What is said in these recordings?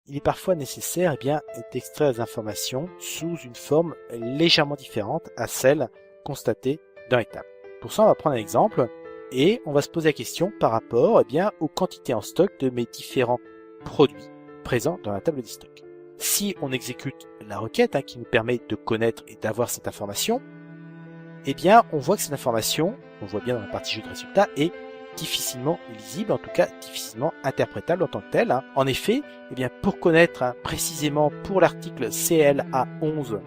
il est parfois nécessaire d'extraire des informations sous une forme légèrement différente à celle constatée dans les tables. Pour ça, on va prendre un exemple et on va se poser la question par rapport aux quantités en stock de mes différents produits présents dans la table des stocks. Si on exécute la requête qui nous permet de connaître et d'avoir cette information, on voit que cette information, on voit bien dans la partie jeu de résultats, est difficilement lisible, en tout cas difficilement interprétable en tant que telle. En effet, pour connaître précisément pour l'article CLA11,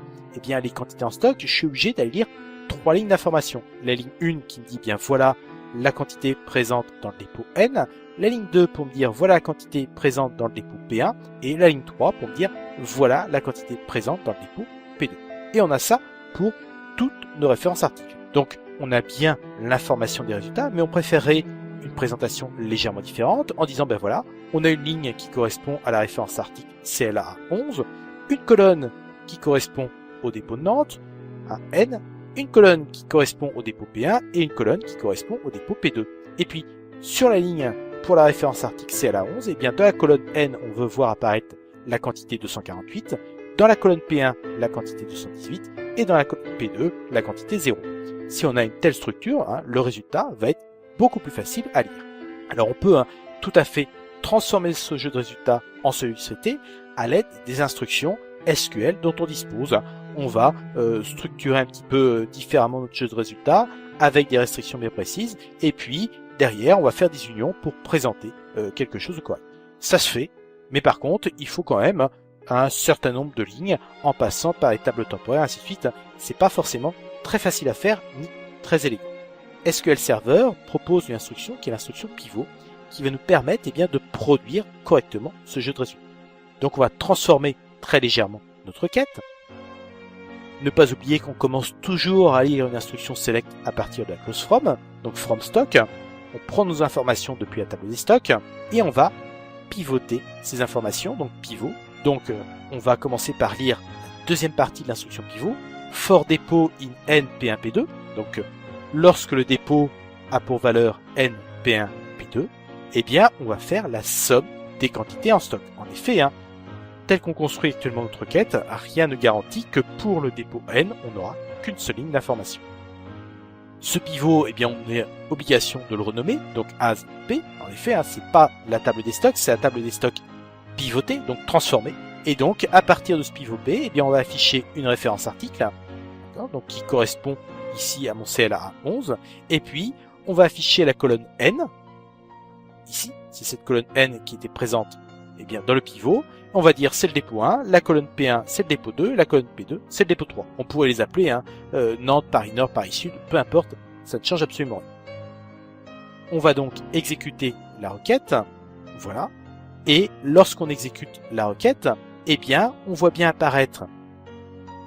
les quantités en stock, je suis obligé d'aller lire 3 lignes d'information. La ligne 1 qui me dit voilà la quantité présente dans le dépôt N, la ligne 2 pour me dire voilà la quantité présente dans le dépôt P1, et la ligne 3 pour me dire voilà la quantité présente dans le dépôt P2. Et on a ça pour toutes nos références articles. Donc on a bien l'information des résultats, mais on préférerait une présentation légèrement différente en disant voilà, on a une ligne qui correspond à la référence article CLA11, une colonne qui correspond au dépôt de Nantes, à N, une colonne qui correspond au dépôt P1 et une colonne qui correspond au dépôt P2. Et puis sur la ligne pour la référence article CLA11, dans la colonne N, on veut voir apparaître la quantité 248, dans la colonne P1, la quantité 218, et dans la colonne P2, la quantité 0. Si on a une telle structure, le résultat va être beaucoup plus facile à lire. Alors on peut tout à fait transformer ce jeu de résultats en celui souhaité à l'aide des instructions SQL dont on dispose. On va structurer un petit peu différemment notre jeu de résultats avec des restrictions bien précises, et puis derrière on va faire des unions pour présenter quelque chose de correct. Ça se fait, mais par contre il faut quand même un certain nombre de lignes en passant par les tables temporaires, ainsi de suite. C'est pas forcément très facile à faire ni très élégant. SQL Server propose une instruction qui est l'instruction pivot, qui va nous permettre de produire correctement ce jeu de résultats. Donc on va transformer très légèrement notre requête. Ne pas oublier qu'on commence toujours à lire une instruction select à partir de la clause from, donc from stock. On prend nos informations depuis la table des stocks et on va pivoter ces informations, donc pivot. Donc on va commencer par lire la deuxième partie de l'instruction pivot, for dépôt in n p1 p2. Donc lorsque le dépôt a pour valeur n p1 p2, on va faire la somme des quantités en stock. En effet, tel qu'on construit actuellement notre requête, rien ne garantit que pour le dépôt n, on n'aura qu'une seule ligne d'information. Ce pivot, on a obligation de le renommer, donc as p. En effet, c'est pas la table des stocks, c'est la table des stocks pivotée, donc transformée. Et donc, à partir de ce pivot p, on va afficher une référence article, donc qui correspond ici à mon CLA11, et puis on va afficher la colonne n. Ici, c'est cette colonne n qui était présente dans le pivot. On va dire c'est le dépôt 1, la colonne P1 c'est le dépôt 2, la colonne P2 c'est le dépôt 3. On pourrait les appeler Nantes, Paris Nord, Paris Sud, peu importe, ça ne change absolument rien. On va donc exécuter la requête, voilà, et lorsqu'on exécute la requête, on voit bien apparaître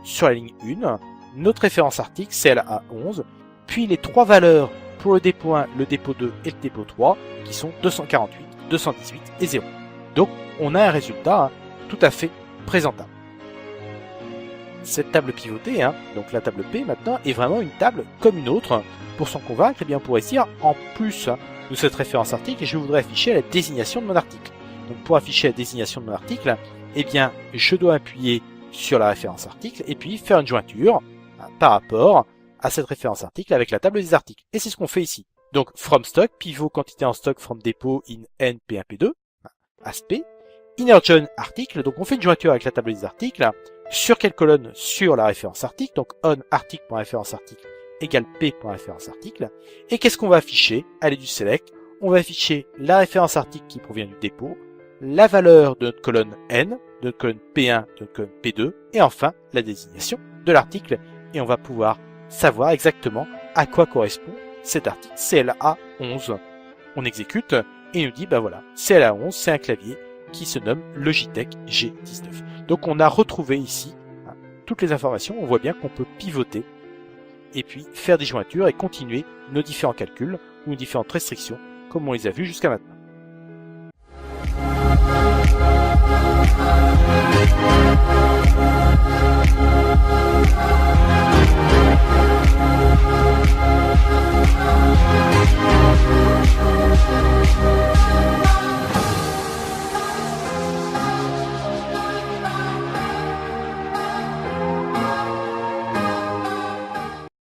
sur la ligne 1 notre référence article CLA11, puis les 3 valeurs pour le dépôt 1, le dépôt 2 et le dépôt 3 qui sont 248, 218 et 0. Donc on a un résultat tout à fait présentable. Cette table pivotée, donc la table P maintenant, est vraiment une table comme une autre. Pour s'en convaincre, on pourrait se dire, en plus de cette référence article, je voudrais afficher la désignation de mon article. Donc pour afficher la désignation de mon article, je dois appuyer sur la référence article et puis faire une jointure par rapport à cette référence article avec la table des articles. Et c'est ce qu'on fait ici. Donc from stock, pivot quantité en stock from dépôt in n p1 p2, ASP, inner join article, donc on fait une jointure avec la table des articles. Sur quelle colonne? Sur la référence article, donc on article.référence article égale p.référence article. Et qu'est-ce qu'on va afficher à l'aide du select? On va afficher la référence article qui provient du dépôt, la valeur de notre colonne n, de notre colonne p1, de notre colonne p2, et enfin la désignation de l'article. Et on va pouvoir savoir exactement à quoi correspond cet article CLA11. On exécute et il nous dit, voilà, CLA11, c'est un clavier qui se nomme Logitech G19. Donc on a retrouvé ici toutes les informations. On voit bien qu'on peut pivoter et puis faire des jointures et continuer nos différents calculs ou nos différentes restrictions comme on les a vus jusqu'à maintenant.